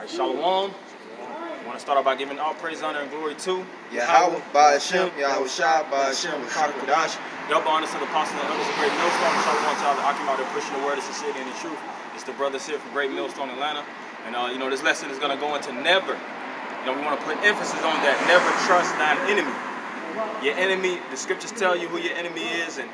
All right, Shalom. I want to start off by giving all praise, honor, and glory to Yahweh, Ba'Hashem, Yahweh Shai, Ba'Hashem, Kodash. double honors to the apostles and elders of Great Millstone. Shalom to all the Akim out there pushing the word of sincerity and the truth. It's the brothers here from Great Millstone, Atlanta. And this lesson is going to go into never. We want to put emphasis on that. Never trust thine enemy. Your enemy, the scriptures tell you who your enemy is. And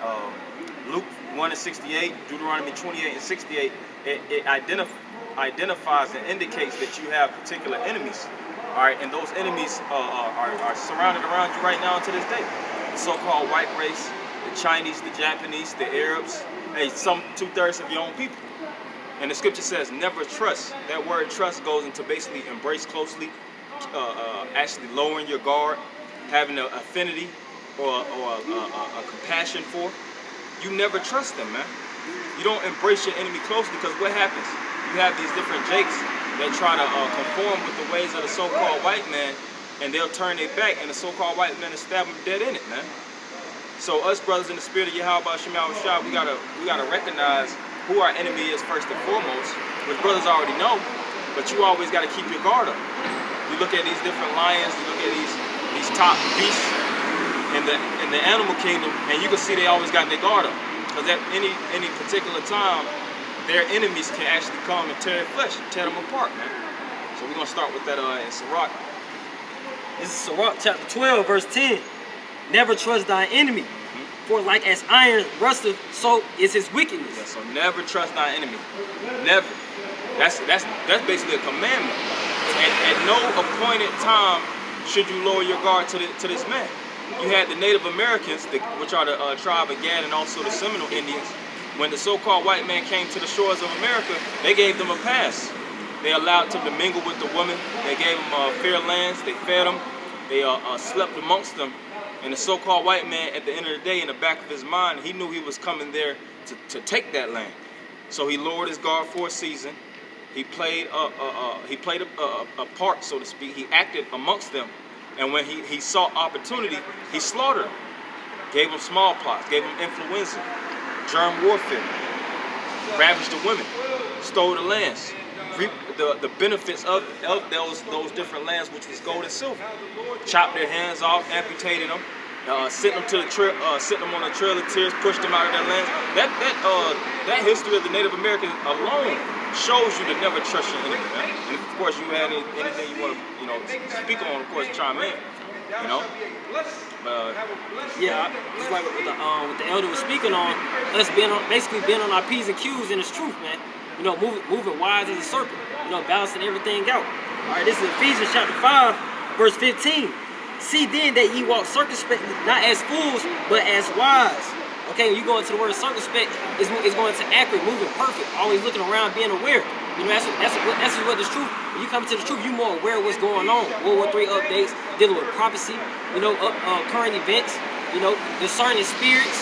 Luke 1:68, Deuteronomy 28:68, it identifies and indicates that you have particular enemies. All right, and those enemies are surrounded around you right now to this day. The so-called white race, the Chinese, the Japanese, the Arabs, some 2/3 of your own people. And the scripture says never trust. That word trust goes into basically embrace closely, actually lowering your guard, having an affinity or a compassion for. You never trust them, man. You don't embrace your enemy closely, because what happens? You have these different jakes that try to conform with the ways of the so-called white man, and they'll turn their back, and the so-called white man will stab them dead in it, man. So us brothers in the spirit of Yahweh Shema Shah, we gotta recognize who our enemy is first and foremost, which brothers already know, but you always gotta keep your guard up. You look at these different lions, you look at these top beasts in the animal kingdom, and you can see they always got their guard up, because at any particular time, their enemies can actually come and tear their flesh, tear them apart, man. So we're gonna start with that in Sirach. This is Sirach chapter 12, verse 10. Never trust thy enemy, for like as iron rusteth, so is his wickedness. Yeah, so never trust thy enemy. Never. That's basically a commandment. At no appointed time should you lower your guard to this man. You had the Native Americans, which are the tribe of Gad, and also the Seminole Indians. When the so-called white man came to the shores of America, they gave them a pass. They allowed them to mingle with the women. They gave them fair lands. They fed them. They slept amongst them. And the so-called white man, at the end of the day, in the back of his mind, he knew he was coming there to take that land. So he lowered his guard for a season. He played a part, so to speak. He acted amongst them. And when he saw opportunity, he slaughtered them. Gave them smallpox, gave them influenza, germ warfare, ravaged the women, stole the lands, reaped the benefits of those different lands, which was gold and silver. Chopped their hands off, amputated them, sent them on a trail of tears, pushed them out of their lands. That history of the Native Americans alone shows you to never trust your enemy, man. And of course, you had anything you want to speak on, of course, chime in. Yeah, just like what the elder was speaking on, us basically being on our P's and Q's in this truth, man. Moving wise as a serpent, balancing everything out. All right, this is Ephesians chapter 5, verse 15. See then that ye walk circumspectly, not as fools, but as wise. Okay, when you go into the word circumspect, it's going to accurate, moving perfect, always looking around, being aware. That's what this truth. When you come into the truth, you're more aware of what's going on. World War III updates, dealing with prophecy, current events, discerning spirits.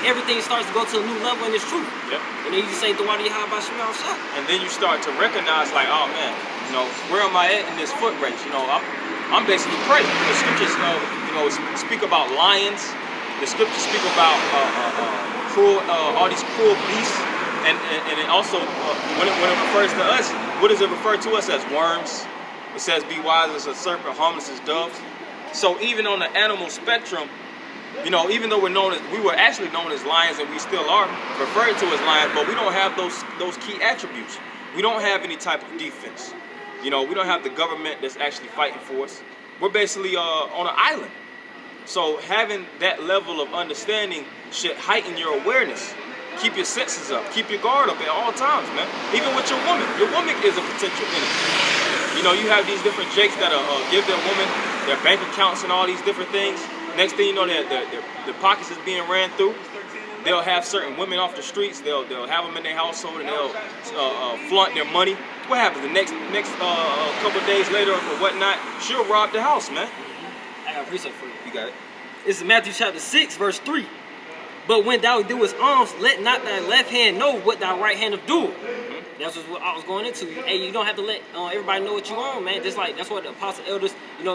Everything starts to go to a new level in this truth. Yep. And then you just say, "Dawadi Haba Shema Shah." And then you start to recognize, like, oh man, where am I at in this foot race? I'm basically prey. The scriptures, speak about lions. The scriptures speak about cruel, all these cruel beasts. And it also, when it refers to us, what does it refer to us as? Worms. It says, be wise as a serpent, harmless as doves. So even on the animal spectrum, even though we were actually known as lions, and we still are referred to as lions, but we don't have those key attributes. We don't have any type of defense. We don't have the government that's actually fighting for us. We're basically on an island. So having that level of understanding should heighten your awareness. Keep your senses up. Keep your guard up at all times, man. Even with your woman. Your woman is a potential enemy. You have these different jakes that give their woman their bank accounts and all these different things. Next thing you know, their pockets is being ran through. They'll have certain women off the streets. They'll have them in their household, and they'll flaunt their money. What happens the next couple of days later or whatnot? She'll rob the house, man. I got a precept for you. You got it. This is Matthew chapter 6, verse 3. But when thou doest alms, let not thy left hand know what thy right hand doeth do. That's what I was going into. Hey, you don't have to let everybody know what you own, man. Just like that's what the apostle elders,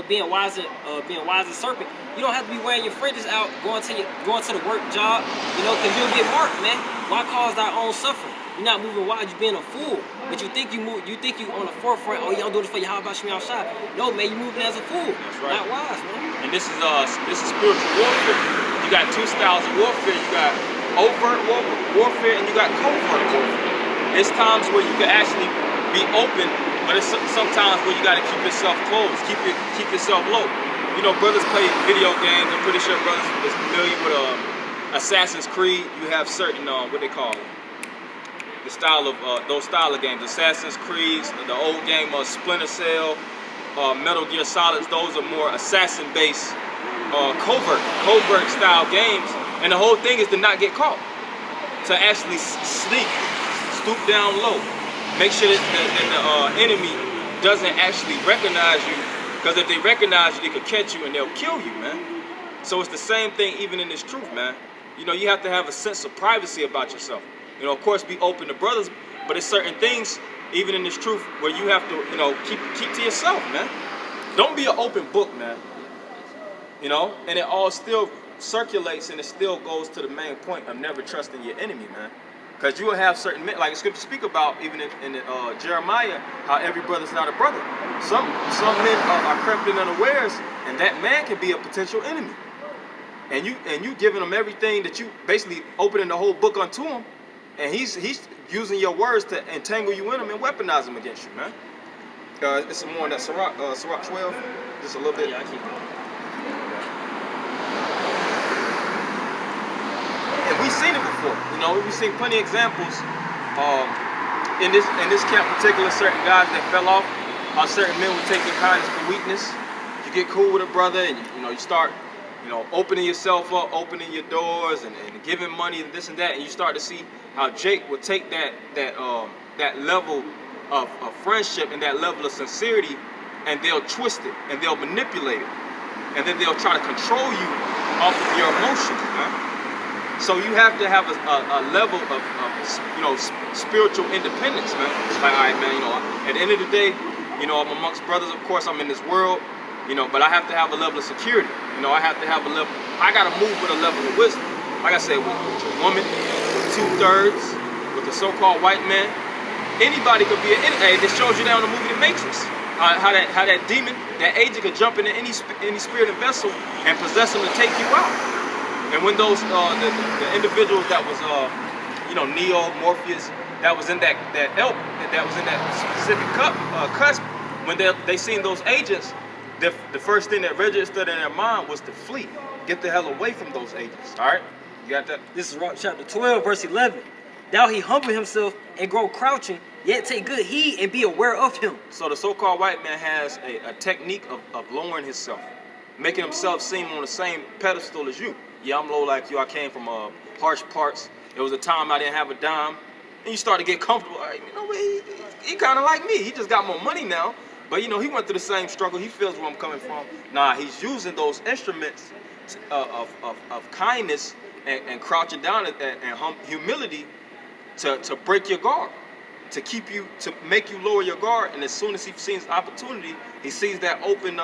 being wise as serpent. You don't have to be wearing your fringes out, going to the work job, because you'll get marked, man. Why cause thy own suffering? You're not moving wise. You're being a fool. But you think you move. You think you on the forefront. Oh, y'all doing this for your how about me outside? No, man, you moving as a fool. That's right. Not wise, man. And this is spiritual warfare. You got two styles of warfare. You got overt warfare and you got covert warfare. There's times where you can actually be open, but it's sometimes where you got to keep yourself closed, keep yourself low. You know, brothers play video games. I'm pretty sure brothers is familiar with Assassin's Creed. You have certain what they call it, the style of those style of games. Assassin's Creed, the old game of Splinter Cell, Metal Gear Solids. Those are more assassin-based, covert style games. And the whole thing is to not get caught, to actually sneak, stoop down low, make sure that the enemy doesn't actually recognize you. Because if they recognize you, they could catch you and they'll kill you, man. So it's the same thing even in this truth, man. You know, you have to have a sense of privacy about yourself. You know, of course, be open to brothers, but there's certain things, even in this truth, where you have to, you know, keep to yourself, man. Don't be an open book, man. You know, and it all still circulates and it still goes to the main point of never trusting your enemy, man. Because you will have certain men, like the scripture speak about, even in Jeremiah, how every brother's not a brother. Some men are crept in unawares, and that man can be a potential enemy. And you giving him everything that you basically opening the whole book unto him, and he's using your words to entangle you in them and weaponize them against you, man. It's some more in that Sirach 12, just a little bit. Yeah, I keep going. And we've seen it before, you know. We've seen plenty of examples in this camp, particular certain guys that fell off. How certain men would take your kindness for weakness. You get cool with a brother, and you start, opening yourself up, opening your doors, and giving money and this and that, and you start to see how Jake would take that level of friendship and that level of sincerity, and they'll twist it and they'll manipulate it, and then they'll try to control you off of your emotions, man. So you have to have a level of spiritual independence, man. It's like, all right, man, at the end of the day, I'm amongst brothers, of course, I'm in this world, but I have to have a level of security. I have to have a level, I got to move with a level of wisdom. Like I said, with a woman, with 2/3, with the so-called white man, anybody could be hey, this shows you down the movie The Matrix. How that demon, that agent could jump into any spirit and vessel and possess them to take you out. And when those the individuals that was Neo, Morpheus, that was in that elk, that was in that specific cusp, when they seen those agents, the first thing that registered in their mind was to flee, get the hell away from those agents. All right, you got that? This is chapter 12, verse 11. Thou he humble himself and grow crouching, yet take good heed and be aware of him. So the so-called white man has a technique of lowering himself, making himself seem on the same pedestal as you. Yeah, I'm low like you. I came from harsh parts. There was a time I didn't have a dime. And you start to get comfortable. He kind of like me. He just got more money now. But, he went through the same struggle. He feels where I'm coming from. Nah, he's using those instruments of kindness and crouching down and humility to break your guard, to make you lower your guard. And as soon as he sees opportunity, he sees that open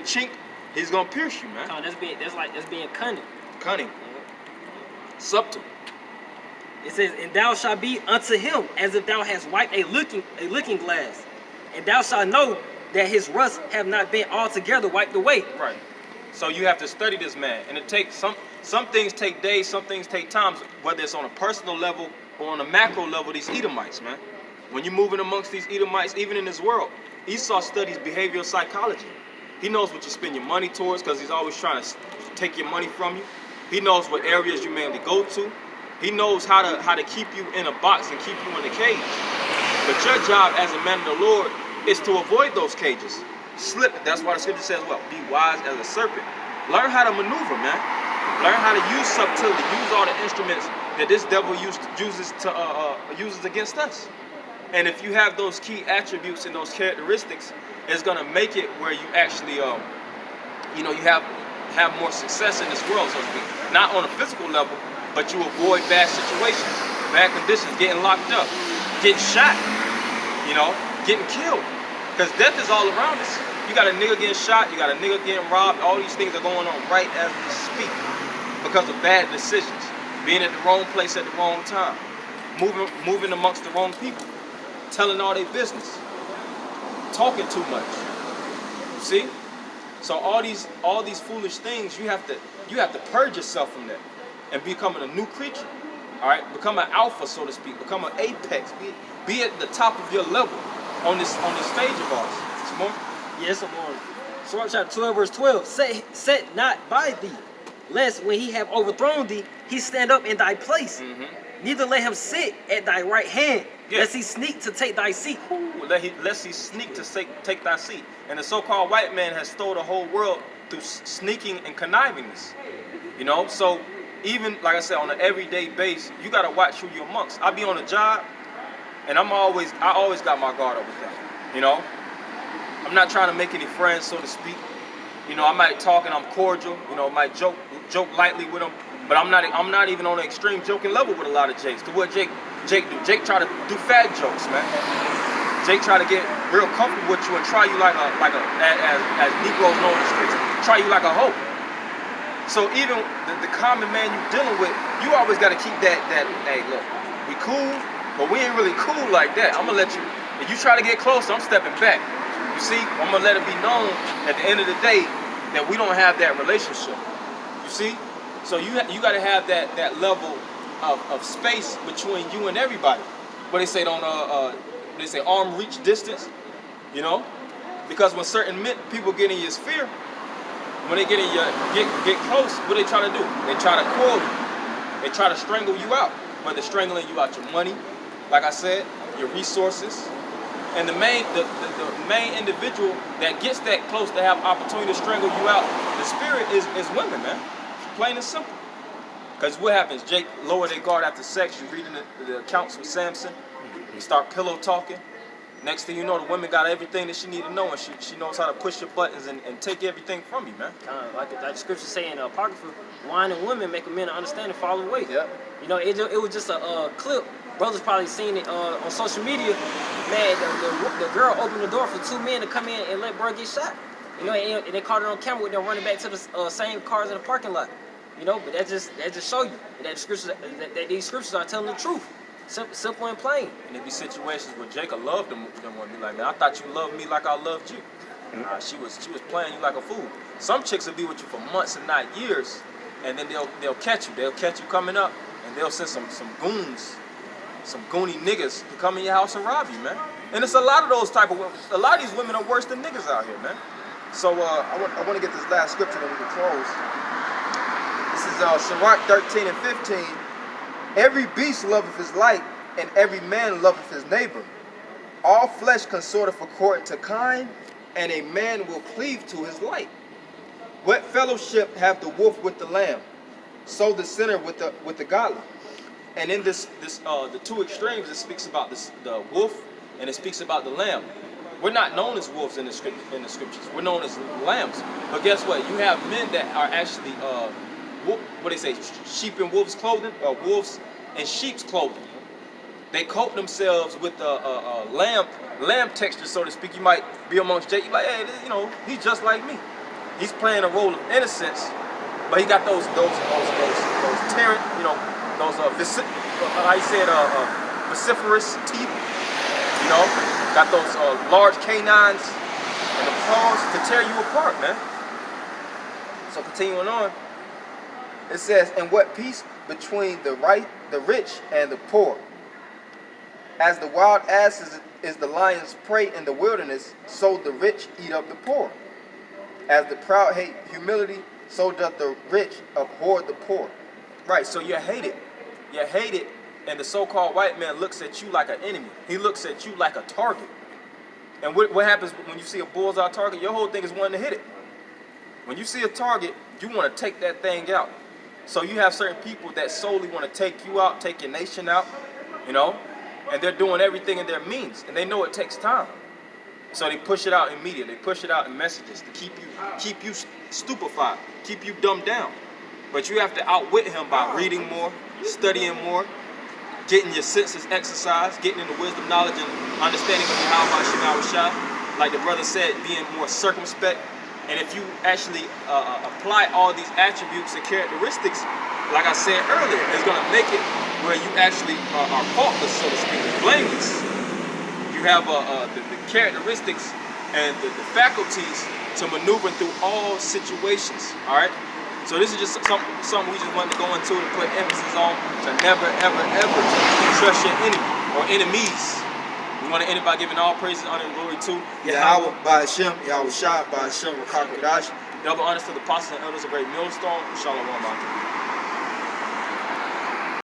chink, he's gonna pierce you, man. Oh, that's being cunning. Cunning. Subtle. It says, and thou shalt be unto him as if thou hast wiped a looking glass, and thou shalt know that his rust have not been altogether wiped away. Right. So you have to study this man, and it takes some things take days, some things take times, whether it's on a personal level or on a macro level. These Edomites, man. When you're moving amongst these Edomites, even in this world, Esau studies behavioral psychology. He knows what you spend your money towards because he's always trying to take your money from you. He knows what areas you mainly go to. He knows how to keep you in a box and keep you in a cage. But your job as a man of the Lord is to avoid those cages. Slip. That's why the scripture says, well, be wise as a serpent. Learn how to maneuver, man. Learn how to use subtlety. Use all the instruments that this devil uses against us. And if you have those key attributes and those characteristics, it's gonna make it where you actually, you have more success in this world, so to speak. Not on a physical level, but you avoid bad situations, bad conditions, getting locked up, getting shot, getting killed. Because death is all around us. You got a nigga getting shot, you got a nigga getting robbed. All these things are going on right as we speak because of bad decisions, being at the wrong place at the wrong time. moving amongst the wrong people, telling all their business, talking too much. You see? So all these foolish things, you have to purge yourself from that and becoming a new creature. All right, become an alpha, so to speak. Become an apex. Be at the top of your level on this stage of ours. Some more? Yes, I'm on. Sirach chapter 12, verse 12. Set not by thee, lest when he have overthrown thee, he stand up in thy place. Neither let him sit at thy right hand, lest he sneak to take thy seat. Lest he sneak to take thy seat. And the so-called white man has stole the whole world through sneaking and connivingness. You know, so even, like I said, on an everyday base, you got to watch who you're amongst. I be on a job, and I always got my guard up with that. You know, I'm not trying to make any friends, so to speak. You know, I might talk and I'm cordial. You know, might joke lightly with them, but I'm not even on an extreme joking level with a lot of Jakes. Cause what Jake do? Jake try to do fat jokes, man. Jake try to get real comfortable with you and try you as Negroes know in the streets, try you like a hoe. So even the common man you dealing with, you always got to keep that. Hey, look, we cool, but we ain't really cool like that. I'm gonna let you. If you try to get close, I'm stepping back. You see, I'm gonna let it be known at the end of the day that we don't have that relationship. You see, so you got to have that level of space between you and everybody. What they say they say arm reach distance. You know, because when certain people get in your sphere, when they get close, what they try to do? They try to coil you. They try to strangle you out. Whether strangling you out your money, like I said, your resources. And the main individual that gets that close to have opportunity to strangle you out, the spirit is women, man. Plain and simple. Because what happens? Jake lower their guard after sex. You reading the accounts with Samson. You start pillow talking. Next thing you know, the woman got everything that she need to know, and she knows how to push your buttons and take everything from you, man. Like the scripture say in Apocrypha, wine and women make a man understand and fall away. Yeah. You know, it was just a clip. Brothers probably seen it on social media. Man, the girl opened the door for two men to come in and let bro get shot. You know, and they caught it on camera with them running back to the same cars in the parking lot. You know, but that just show you that these scriptures are telling the truth. Simple and plain. And there be situations where Jacob loved them and be like, man, I thought you loved me like I loved you. She was playing you like a fool. Some chicks will be with you for months and not years, and then they'll catch you. They'll catch you coming up, and they'll send some goons, some goony niggas to come in your house and rob you, man. And it's a lot of those type of women. A lot of these women are worse than niggas out here, man. So I want to get this last scripture that we can close. This is Sirach 13 and 15. Every beast loveth his like, and every man loveth his neighbor. All flesh consorteth according to kind, and a man will cleave to his like. What fellowship have the wolf with the lamb? So the sinner with the godly. And in this the two extremes, it speaks about the wolf and it speaks about the lamb. We're not known as wolves in the scriptures. We're known as lambs. But guess what? You have men that are actually what they say, sheep in wolves' clothing, wolves in sheep's clothing. They coat themselves with lamb texture, so to speak. You might be amongst Jake. You're like, hey, you know, he's just like me. He's playing a role of innocence, but he got those terrant, you know, those vociferous teeth. You know, got those large canines and the claws to tear you apart, man. So continuing on. It says, and what peace between the rich and the poor? As the wild ass is the lion's prey in the wilderness, so the rich eat up the poor. As the proud hate humility, so doth the rich abhor the poor. Right, so you're hated. You're hated, and the so-called white man looks at you like an enemy. He looks at you like a target. And what happens when you see a bullseye target? Your whole thing is wanting to hit it. When you see a target, you want to take that thing out. So you have certain people that solely want to take you out, take your nation out, you know, and they're doing everything in their means, and they know it takes time. So they push it out in media, they push it out in messages to keep you stupefied, keep you dumbed down. But you have to outwit him by reading more, studying more, getting your senses exercised, getting into wisdom, knowledge, and understanding of how Shah. Like the brother said, being more circumspect. And if you actually apply all these attributes and characteristics like I said earlier, is going to make it where you actually are faultless, so to speak, blameless. You have the characteristics and the faculties to maneuver through all situations. All right. So this is just something we just wanted to go into to put emphasis on, to never, ever, ever trust your enemy or enemies. We want to end it by giving all praises, honor, and glory to Yahweh by Hashem, Yahweh Shah by Hashem, Rakakadash. double honors to the apostles and elders of Great Millstone. Shalom.